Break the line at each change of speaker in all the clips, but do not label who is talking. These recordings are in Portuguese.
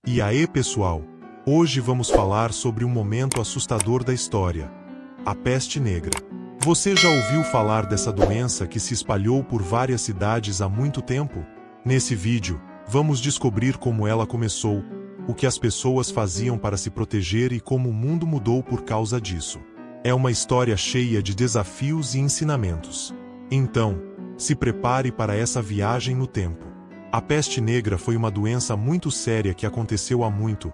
E aí, pessoal? Hoje vamos falar sobre um momento assustador da história: a peste negra. Você já ouviu falar dessa doença que se espalhou por várias cidades há muito tempo? Nesse vídeo, vamos descobrir como ela começou, o que as pessoas faziam para se proteger e como o mundo mudou por causa disso. É uma história cheia de desafios e ensinamentos. Então, se prepare para essa viagem no tempo. A peste negra foi uma doença muito séria que aconteceu há muito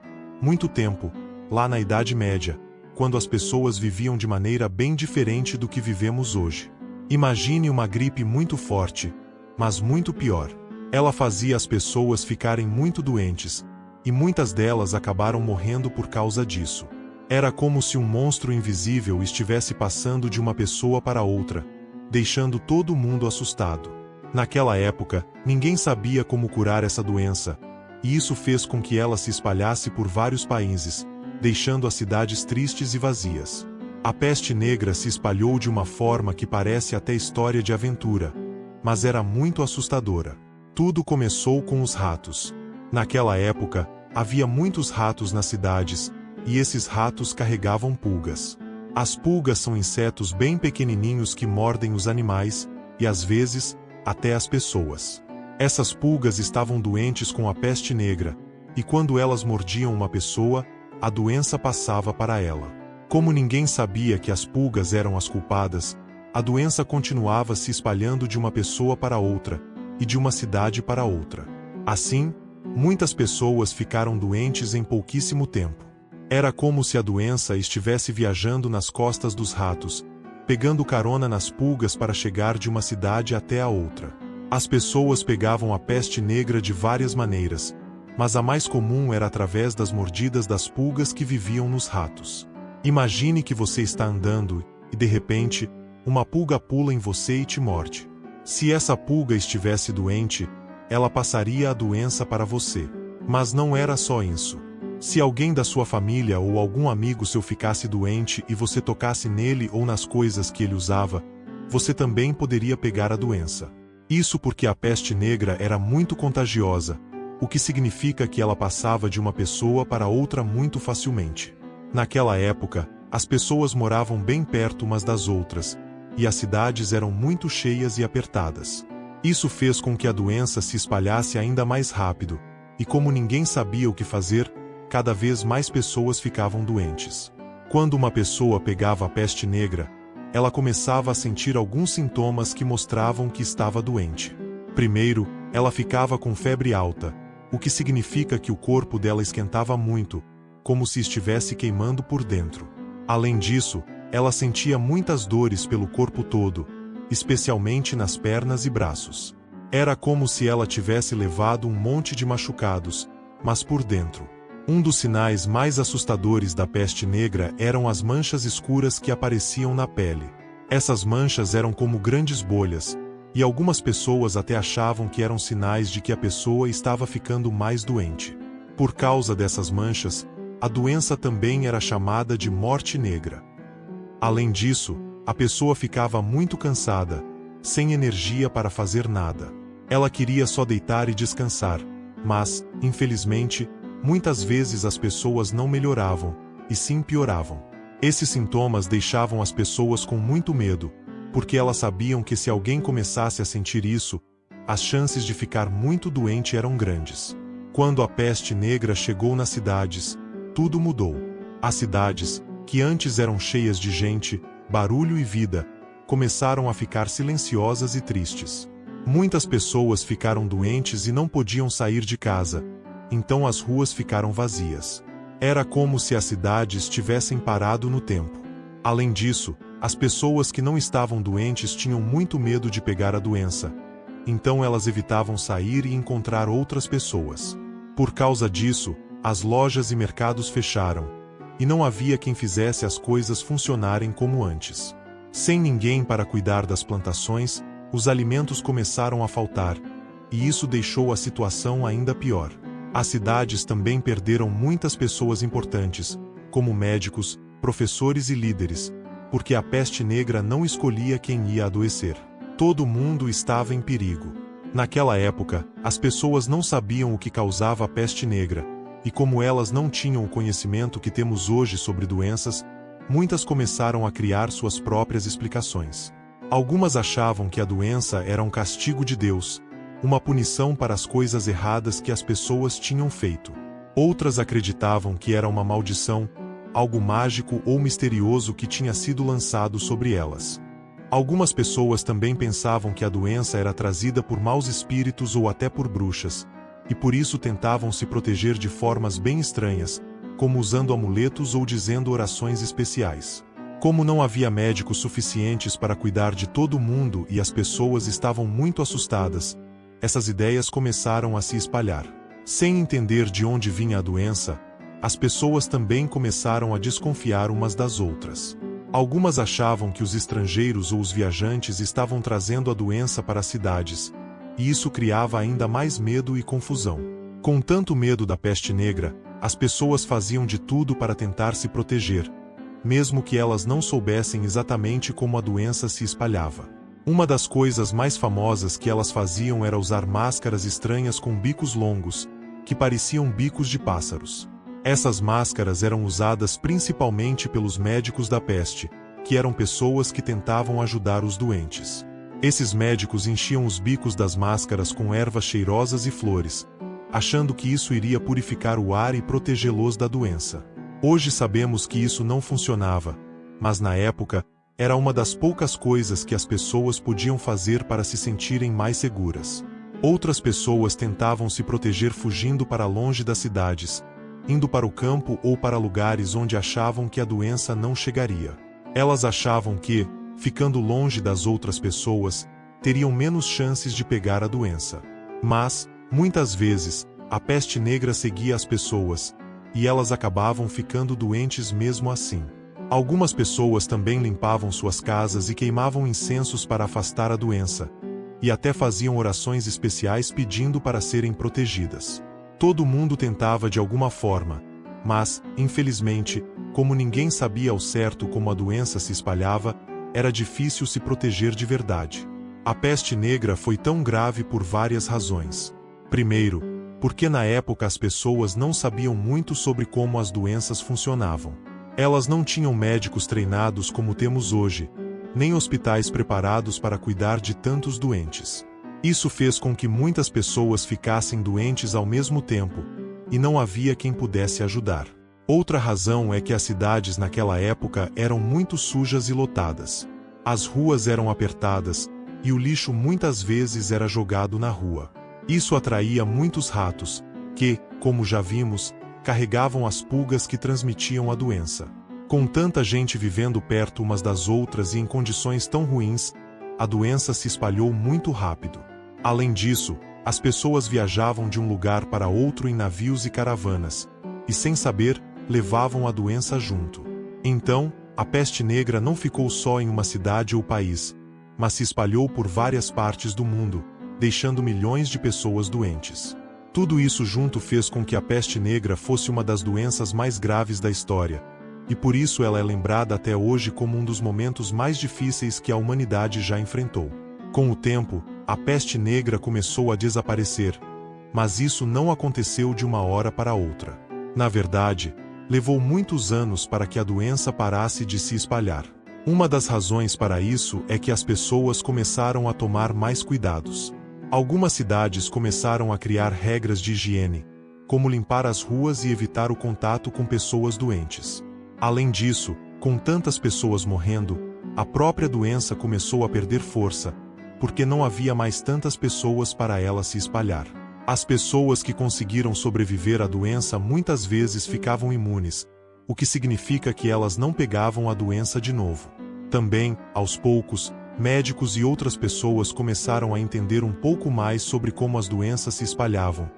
tempo, lá na Idade Média, quando as pessoas viviam de maneira bem diferente do que vivemos hoje. Imagine uma gripe muito forte, mas muito pior. Ela fazia as pessoas ficarem muito doentes, e muitas delas acabaram morrendo por causa disso. Era como se um monstro invisível estivesse passando de uma pessoa para outra, deixando todo mundo assustado. Naquela época, ninguém sabia como curar essa doença, e isso fez com que ela se espalhasse por vários países, deixando as cidades tristes e vazias. A peste negra se espalhou de uma forma que parece até história de aventura, mas era muito assustadora. Tudo começou com os ratos. Naquela época, havia muitos ratos nas cidades, e esses ratos carregavam pulgas. As pulgas são insetos bem pequenininhos que mordem os animais, e às vezes, até as pessoas. Essas pulgas estavam doentes com a peste negra, e quando elas mordiam uma pessoa, a doença passava para ela. Como ninguém sabia que as pulgas eram as culpadas, a doença continuava se espalhando de uma pessoa para outra, e de uma cidade para outra. Assim, muitas pessoas ficaram doentes em pouquíssimo tempo. Era como se a doença estivesse viajando nas costas dos ratos, pegando carona nas pulgas para chegar de uma cidade até a outra. As pessoas pegavam a peste negra de várias maneiras, mas a mais comum era através das mordidas das pulgas que viviam nos ratos. Imagine que você está andando e, de repente, uma pulga pula em você e te morde. Se essa pulga estivesse doente, ela passaria a doença para você. Mas não era só isso. Se alguém da sua família ou algum amigo seu ficasse doente e você tocasse nele ou nas coisas que ele usava, você também poderia pegar a doença. Isso porque a peste negra era muito contagiosa, o que significa que ela passava de uma pessoa para outra muito facilmente. Naquela época, as pessoas moravam bem perto umas das outras, e as cidades eram muito cheias e apertadas. Isso fez com que a doença se espalhasse ainda mais rápido, e como ninguém sabia o que fazer, cada vez mais pessoas ficavam doentes. Quando uma pessoa pegava a peste negra, ela começava a sentir alguns sintomas que mostravam que estava doente. Primeiro, ela ficava com febre alta, o que significa que o corpo dela esquentava muito, como se estivesse queimando por dentro. Além disso, ela sentia muitas dores pelo corpo todo, especialmente nas pernas e braços. Era como se ela tivesse levado um monte de machucados, mas por dentro. Um dos sinais mais assustadores da peste negra eram as manchas escuras que apareciam na pele. Essas manchas eram como grandes bolhas, e algumas pessoas até achavam que eram sinais de que a pessoa estava ficando mais doente. Por causa dessas manchas, a doença também era chamada de morte negra. Além disso, a pessoa ficava muito cansada, sem energia para fazer nada. Ela queria só deitar e descansar, mas, infelizmente, muitas vezes as pessoas não melhoravam, e sim pioravam. Esses sintomas deixavam as pessoas com muito medo, porque elas sabiam que se alguém começasse a sentir isso, as chances de ficar muito doente eram grandes. Quando a peste negra chegou nas cidades, tudo mudou. As cidades, que antes eram cheias de gente, barulho e vida, começaram a ficar silenciosas e tristes. Muitas pessoas ficaram doentes e não podiam sair de casa, então as ruas ficaram vazias. Era como se as cidades tivessem parado no tempo. Além disso, as pessoas que não estavam doentes tinham muito medo de pegar a doença, então elas evitavam sair e encontrar outras pessoas. Por causa disso, as lojas e mercados fecharam, e não havia quem fizesse as coisas funcionarem como antes. Sem ninguém para cuidar das plantações, os alimentos começaram a faltar, e isso deixou a situação ainda pior. As cidades também perderam muitas pessoas importantes, como médicos, professores e líderes, porque a peste negra não escolhia quem ia adoecer. Todo mundo estava em perigo. Naquela época, as pessoas não sabiam o que causava a peste negra, E como elas não tinham o conhecimento que temos hoje sobre doenças, muitas começaram a criar suas próprias explicações. Algumas achavam que a doença era um castigo de Deus, uma punição para as coisas erradas que as pessoas tinham feito. Outras acreditavam que era uma maldição, algo mágico ou misterioso que tinha sido lançado sobre elas. Algumas pessoas também pensavam que a doença era trazida por maus espíritos ou até por bruxas, e por isso tentavam se proteger de formas bem estranhas, como usando amuletos ou dizendo orações especiais. Como não havia médicos suficientes para cuidar de todo mundo e as pessoas estavam muito assustadas, essas ideias começaram a se espalhar. Sem entender de onde vinha a doença, as pessoas também começaram a desconfiar umas das outras. Algumas achavam que os estrangeiros ou os viajantes estavam trazendo a doença para as cidades, e isso criava ainda mais medo e confusão. Com tanto medo da peste negra, as pessoas faziam de tudo para tentar se proteger, mesmo que elas não soubessem exatamente como a doença se espalhava. Uma das coisas mais famosas que elas faziam era usar máscaras estranhas com bicos longos, que pareciam bicos de pássaros. Essas máscaras eram usadas principalmente pelos médicos da peste, que eram pessoas que tentavam ajudar os doentes. Esses médicos enchiam os bicos das máscaras com ervas cheirosas e flores, achando que isso iria purificar o ar e protegê-los da doença. Hoje sabemos que isso não funcionava, mas na época, era uma das poucas coisas que as pessoas podiam fazer para se sentirem mais seguras. Outras pessoas tentavam se proteger fugindo para longe das cidades, indo para o campo ou para lugares onde achavam que a doença não chegaria. Elas achavam que, ficando longe das outras pessoas, teriam menos chances de pegar a doença. Mas, muitas vezes, a peste negra seguia as pessoas, e elas acabavam ficando doentes mesmo assim. Algumas pessoas também limpavam suas casas e queimavam incensos para afastar a doença, e até faziam orações especiais pedindo para serem protegidas. Todo mundo tentava de alguma forma, mas, infelizmente, como ninguém sabia ao certo como a doença se espalhava, era difícil se proteger de verdade. A peste negra foi tão grave por várias razões. Primeiro, porque na época as pessoas não sabiam muito sobre como as doenças funcionavam. Elas não tinham médicos treinados como temos hoje, nem hospitais preparados para cuidar de tantos doentes. Isso fez com que muitas pessoas ficassem doentes ao mesmo tempo, e não havia quem pudesse ajudar. Outra razão é que as cidades naquela época eram muito sujas e lotadas. As ruas eram apertadas, e o lixo muitas vezes era jogado na rua. Isso atraía muitos ratos, que, como já vimos, carregavam as pulgas que transmitiam a doença. Com tanta gente vivendo perto umas das outras e em condições tão ruins, a doença se espalhou muito rápido. Além disso, as pessoas viajavam de um lugar para outro em navios e caravanas, e sem saber, levavam a doença junto. Então, a peste negra não ficou só em uma cidade ou país, mas se espalhou por várias partes do mundo, deixando milhões de pessoas doentes. Tudo isso junto fez com que a peste negra fosse uma das doenças mais graves da história, e por isso ela é lembrada até hoje como um dos momentos mais difíceis que a humanidade já enfrentou. Com o tempo, a peste negra começou a desaparecer, mas isso não aconteceu de uma hora para outra. Na verdade, levou muitos anos para que a doença parasse de se espalhar. Uma das razões para isso é que as pessoas começaram a tomar mais cuidados. Algumas cidades começaram a criar regras de higiene, como limpar as ruas e evitar o contato com pessoas doentes. Além disso, com tantas pessoas morrendo, a própria doença começou a perder força, porque não havia mais tantas pessoas para ela se espalhar. As pessoas que conseguiram sobreviver à doença muitas vezes ficavam imunes, o que significa que elas não pegavam a doença de novo. Também, aos poucos, médicos e outras pessoas começaram a entender um pouco mais sobre como as doenças se espalhavam,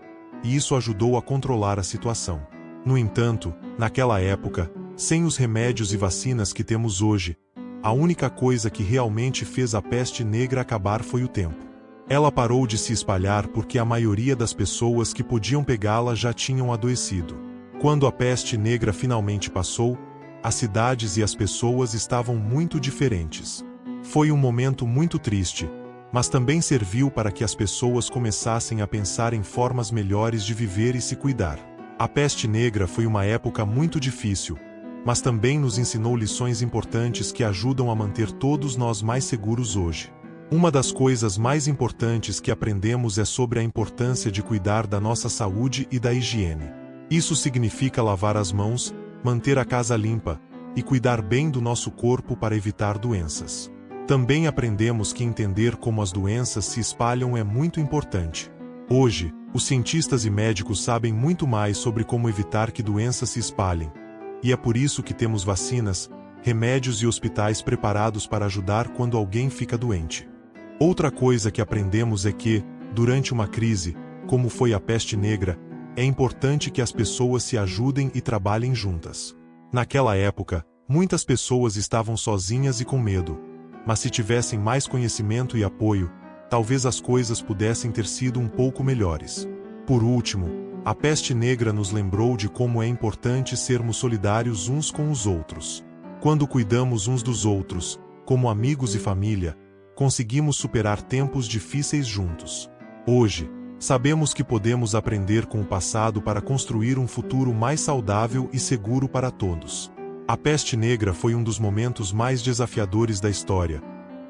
e isso ajudou a controlar a situação. No entanto, naquela época, sem os remédios e vacinas que temos hoje, a única coisa que realmente fez a peste negra acabar foi o tempo. Ela parou de se espalhar porque a maioria das pessoas que podiam pegá-la já tinham adoecido. Quando a peste negra finalmente passou, as cidades e as pessoas estavam muito diferentes. Foi um momento muito triste, mas também serviu para que as pessoas começassem a pensar em formas melhores de viver e se cuidar. A peste negra foi uma época muito difícil, mas também nos ensinou lições importantes que ajudam a manter todos nós mais seguros hoje. Uma das coisas mais importantes que aprendemos é sobre a importância de cuidar da nossa saúde e da higiene. Isso significa lavar as mãos, manter a casa limpa e cuidar bem do nosso corpo para evitar doenças. Também aprendemos que entender como as doenças se espalham é muito importante. Hoje, os cientistas e médicos sabem muito mais sobre como evitar que doenças se espalhem, e é por isso que temos vacinas, remédios e hospitais preparados para ajudar quando alguém fica doente. Outra coisa que aprendemos é que, durante uma crise, como foi a peste negra, é importante que as pessoas se ajudem e trabalhem juntas. Naquela época, muitas pessoas estavam sozinhas e com medo, mas se tivessem mais conhecimento e apoio, talvez as coisas pudessem ter sido um pouco melhores. Por último, a peste negra nos lembrou de como é importante sermos solidários uns com os outros. Quando cuidamos uns dos outros, como amigos e família, conseguimos superar tempos difíceis juntos. Hoje, sabemos que podemos aprender com o passado para construir um futuro mais saudável e seguro para todos. A peste negra foi um dos momentos mais desafiadores da história,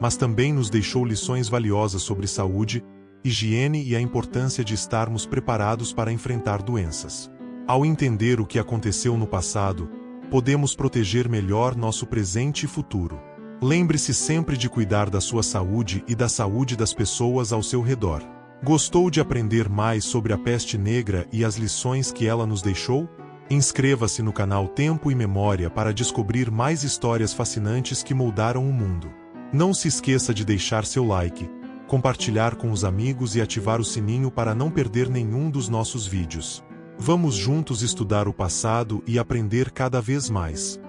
mas também nos deixou lições valiosas sobre saúde, higiene e a importância de estarmos preparados para enfrentar doenças. Ao entender o que aconteceu no passado, podemos proteger melhor nosso presente e futuro. Lembre-se sempre de cuidar da sua saúde e da saúde das pessoas ao seu redor. Gostou de aprender mais sobre a peste negra e as lições que ela nos deixou? Inscreva-se no canal Tempo e Memória para descobrir mais histórias fascinantes que moldaram o mundo. Não se esqueça de deixar seu like, compartilhar com os amigos e ativar o sininho para não perder nenhum dos nossos vídeos. Vamos juntos estudar o passado e aprender cada vez mais.